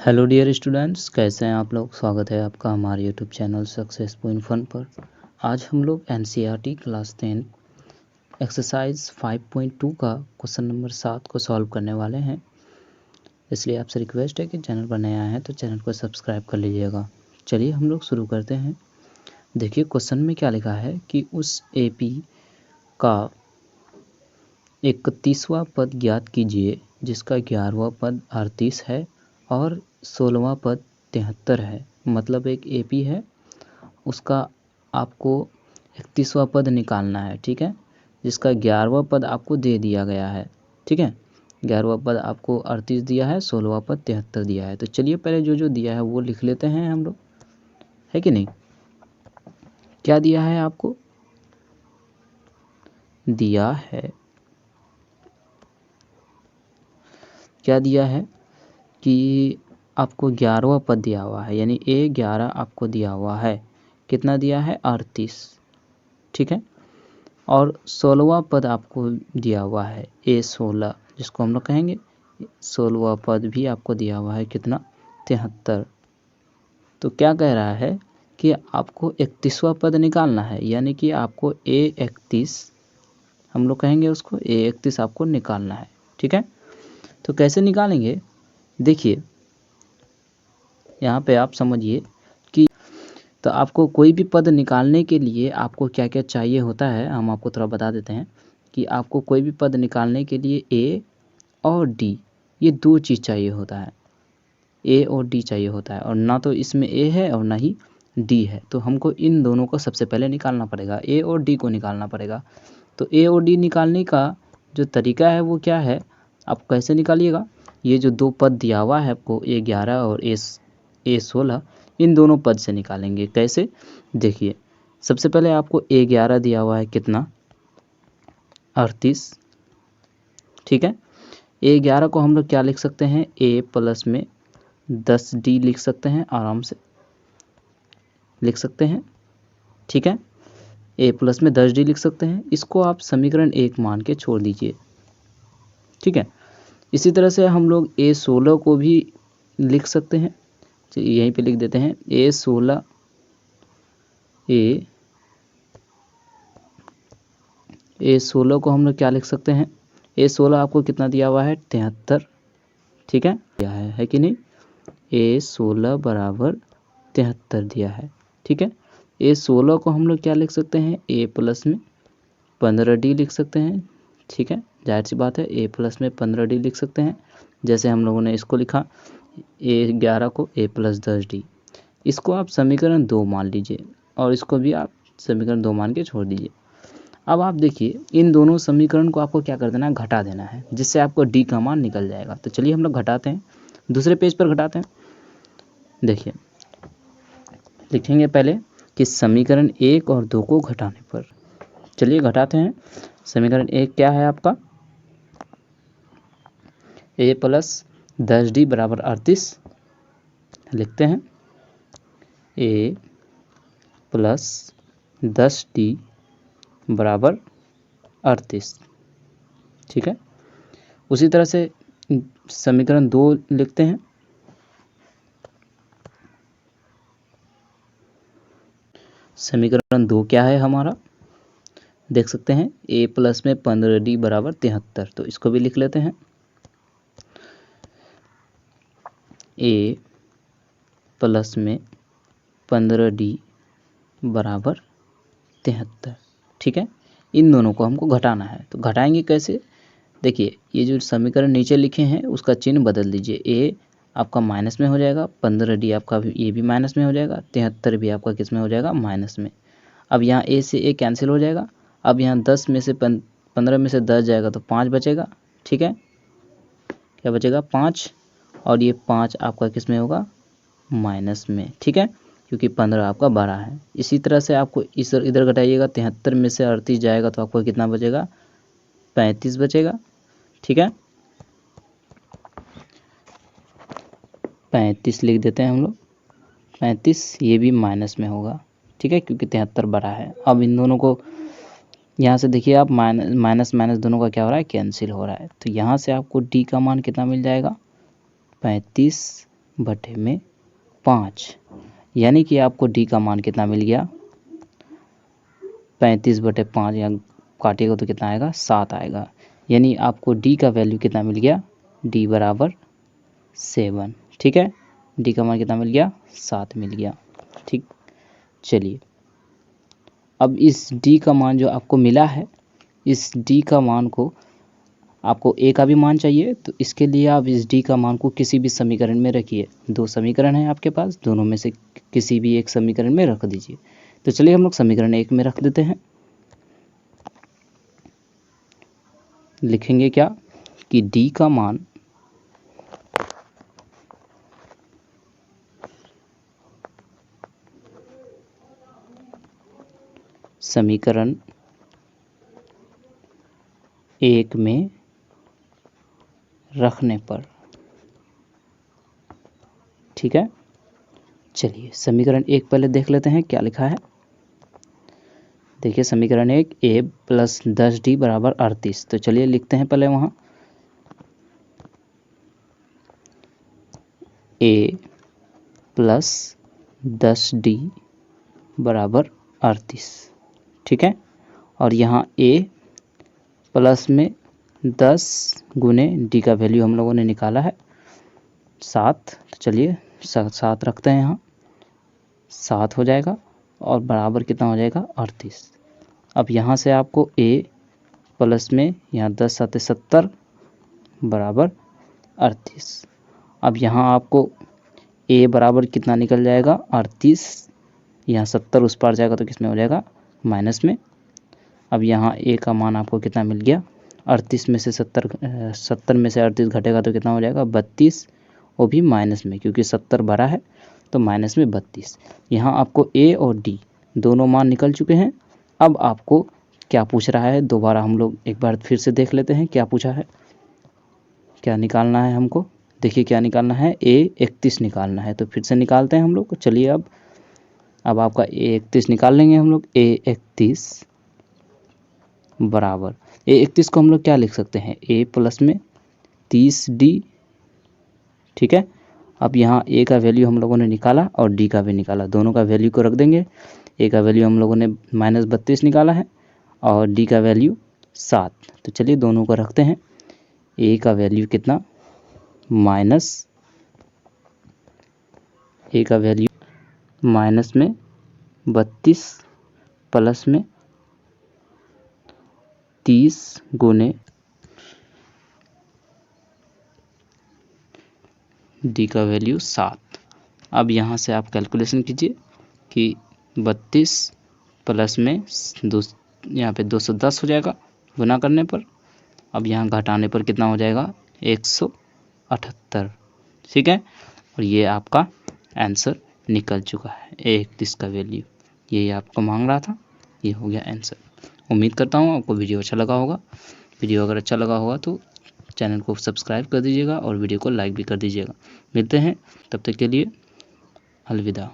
Hello dear students, कैसे हैं आप लोग। स्वागत है आपका हमारे YouTube channel success point fun पर। आज हम लोग एनसीईआरटी क्लास 10 एक्सरसाइज 5.2 का क्वेश्चन नंबर 7 को सॉल्व करने वाले हैं। इसलिए आपसे रिक्वेस्ट है कि चैनल पर नया है तो चैनल को सब्सक्राइब कर लीजिएगा। चलिए हम लोग शुरू करते हैं। देखिए क्वेश्चन में क्या लिखा है कि उस एपी का 31वां पद ज्ञात कीजिए जिसका 11वां पद 38 है और 16वां पद 73 है। मतलब एक एपी है, उसका आपको 31वां पद निकालना है, ठीक है, जिसका 11वां पद आपको दे दिया गया है, ठीक है। 11वां पद आपको 38 दिया है, 16वां पद 73 दिया है। तो चलिए पहले जो जो दिया है वो लिख लेते हैं हम लोग, है कि नहीं। क्या दिया है आपको, दिया है, क्या दिया है कि आपको 11वां पद दिया हुआ है, यानी A11 आपको दिया हुआ है। कितना दिया है, 38, ठीक है। और 16वां पद आपको दिया हुआ है A16, जिसको हम लोग कहेंगे 16वां पद भी आपको दिया हुआ है, कितना, 73। तो क्या कह रहा है कि आपको 31वां पद निकालना है, यानी कि आपको A31 हम लोग कहेंगे, उसको A31 आपको निकालना है, ठीक है। तो कैसे निकालेंगे, देखिए यहाँ पे आप समझिए कि तो आपको कोई भी पद निकालने के लिए आपको क्या क्या चाहिए होता है, हम आपको थोड़ा बता देते हैं कि आपको कोई भी पद निकालने के लिए ए और डी, ये दो चीज़ चाहिए होता है। ए और डी चाहिए होता है, और ना तो इसमें ए है और ना ही डी है। तो हमको इन दोनों को सबसे पहले निकालना पड़ेगा, ए और डी को निकालना पड़ेगा। तो ए और डी निकालने का जो तरीका है वो क्या है, आप कैसे निकालिएगा, ये जो दो पद दिया हुआ है आपको A11 और A16, इन दोनों पद से निकालेंगे। कैसे, देखिए सबसे पहले आपको A11 दिया हुआ है, कितना, 38, ठीक है। A11 को हम लोग क्या लिख सकते हैं, A प्लस में 10D लिख सकते हैं, आराम से लिख सकते हैं, ठीक है। A प्लस में 10D लिख सकते हैं। इसको आप समीकरण 1 मान के छोड़ दीजिए, ठीक है। इसी तरह से हम लोग A16 को भी लिख सकते हैं, यहीं पे लिख देते हैं A16, A16 को हम लोग क्या लिख सकते हैं, A16 आपको कितना दिया हुआ है, 73, ठीक है, दिया है कि नहीं, A16 बराबर 73 दिया है, ठीक है। A16 को हम लोग क्या लिख सकते हैं, A प्लस में 15D लिख सकते हैं, ठीक है, जाहिर सी बात है A प्लस में 15D लिख सकते हैं। जैसे हम लोगों ने इसको लिखा A11 को A प्लस 10D, इसको आप समीकरण 2 मान लीजिए और इसको भी आप समीकरण 2 मान के छोड़ दीजिए। अब आप देखिए इन दोनों समीकरण को आपको क्या कर देना है, घटा देना है, जिससे आपको D का मान निकल जाएगा। तो चलिए हम लोग घटाते हैं, दूसरे पेज पर घटाते हैं। देखिए लिखेंगे पहले कि समीकरण 1 और 2 को घटाने पर, चलिए घटाते हैं। समीकरण 1 क्या है आपका, A प्लस 10D बराबर 38, लिखते हैं A प्लस 10D बराबर 38, ठीक है। उसी तरह से समीकरण 2 लिखते हैं, समीकरण 2 क्या है हमारा, देख सकते हैं A प्लस में 15D बराबर 73, तो इसको भी लिख लेते हैं A प्लस में 15D बराबर 73, ठीक है। इन दोनों को हमको घटाना है, तो घटाएंगे कैसे, देखिए ये जो समीकरण नीचे लिखे हैं उसका चिन्ह बदल दीजिए। A आपका माइनस में हो जाएगा, 15D आपका भी, ये भी माइनस में हो जाएगा, 73 भी आपका किस में हो जाएगा, माइनस में। अब यहाँ A से A कैंसिल हो जाएगा। अब यहाँ 10 में से 15 में से 10 जाएगा तो 5 बचेगा, ठीक है, क्या बचेगा, 5, और ये 5 आपका किस में होगा, माइनस में, ठीक है, क्योंकि 15 आपका बड़ा है। इसी तरह से आपको इधर घटाइएगा, 73 में से 38 जाएगा तो आपको कितना बचेगा, 35 बचेगा, ठीक है, 35 लिख देते हैं हम लोग, 35, ये भी माइनस में होगा, ठीक है, क्योंकि 73 बड़ा है। अब इन दोनों को यहाँ से देखिए आप माइनस माइनस दोनों का क्या हो रहा है, कैंसिल हो रहा है। तो यहाँ से आपको D का मान कितना मिल जाएगा, 35 बटे में 5, यानी कि आपको डी का मान कितना मिल गया, 35/5, यहाँ काटिएगा तो कितना आएगा, 7 आएगा। यानी आपको डी का वैल्यू कितना मिल गया, डी बराबर 7। ठीक है, डी का मान कितना मिल गया, 7 मिल गया। ठीक, चलिए अब इस डी का मान जो आपको मिला है, इस डी का मान को आपको ए का भी मान चाहिए, तो इसके लिए आप इस डी का मान को किसी भी समीकरण में रखिए। 2 समीकरण हैं आपके पास, दोनों में से किसी भी एक समीकरण में रख दीजिए। तो चलिए हम लोग समीकरण 1 में रख देते हैं। लिखेंगे क्या कि डी का मान समीकरण 1 में रखने पर। ठीक है, चलिए समीकरण 1 पहले देख लेते हैं क्या लिखा है। देखिए समीकरण 1, a + 10d = 38। तो चलिए लिखते हैं पहले वहाँ a + 10d = 38। ठीक है, और यहाँ a प्लस में 10 गुने डी का वैल्यू हम लोगों ने निकाला है 7। तो चलिए 7 रखते हैं यहाँ, 7 हो जाएगा और बराबर कितना हो जाएगा, 38। अब यहाँ से आपको a प्लस में यहाँ 10 7 70 बराबर 38। अब यहाँ आपको a बराबर कितना निकल जाएगा, 38। यहाँ 70 उस पार जाएगा तो किस में हो जाएगा, माइनस में। अब यहाँ a का मान आपको कितना मिल गया, 38 में से 70 में से 38 घटेगा तो कितना हो जाएगा, 32, वो भी माइनस में, क्योंकि 70 बड़ा है तो माइनस में 32। यहाँ आपको a और d दोनों मान निकल चुके हैं। अब आपको क्या पूछ रहा है, दोबारा हम लोग एक बार फिर से देख लेते हैं क्या पूछा है, क्या निकालना है हमको। देखिए क्या निकालना है, a 31 निकालना है। तो फिर से निकालते हैं हम लोग। चलिए अब आपका a 31 निकाल लेंगे हम लोग। a 31 बराबर, a 31 को हम लोग क्या लिख सकते हैं, a प्लस में 30d। ठीक है, अब यहाँ a का वैल्यू हम लोगों ने निकाला और d का भी निकाला, दोनों का वैल्यू को रख देंगे। a का वैल्यू हम लोगों ने -32 निकाला है और d का वैल्यू 7। तो चलिए दोनों को रखते हैं। a का वैल्यू कितना, a का वैल्यू माइनस में 32 प्लस में 30 गुने डी का वैल्यू 7। अब यहाँ से आप कैलकुलेशन कीजिए कि 32 प्लस में यहाँ पे 210 हो जाएगा गुना करने पर। अब यहाँ घटाने पर कितना हो जाएगा, 178। ठीक है, और ये आपका आंसर निकल चुका है, A31 का वैल्यू यही आपको मांग रहा था, ये हो गया आंसर। उम्मीद करता हूँ आपको वीडियो अच्छा लगा होगा। वीडियो अगर अच्छा लगा होगा तो चैनल को सब्सक्राइब कर दीजिएगा और वीडियो को लाइक भी कर दीजिएगा। मिलते हैं, तब तक के लिए अलविदा।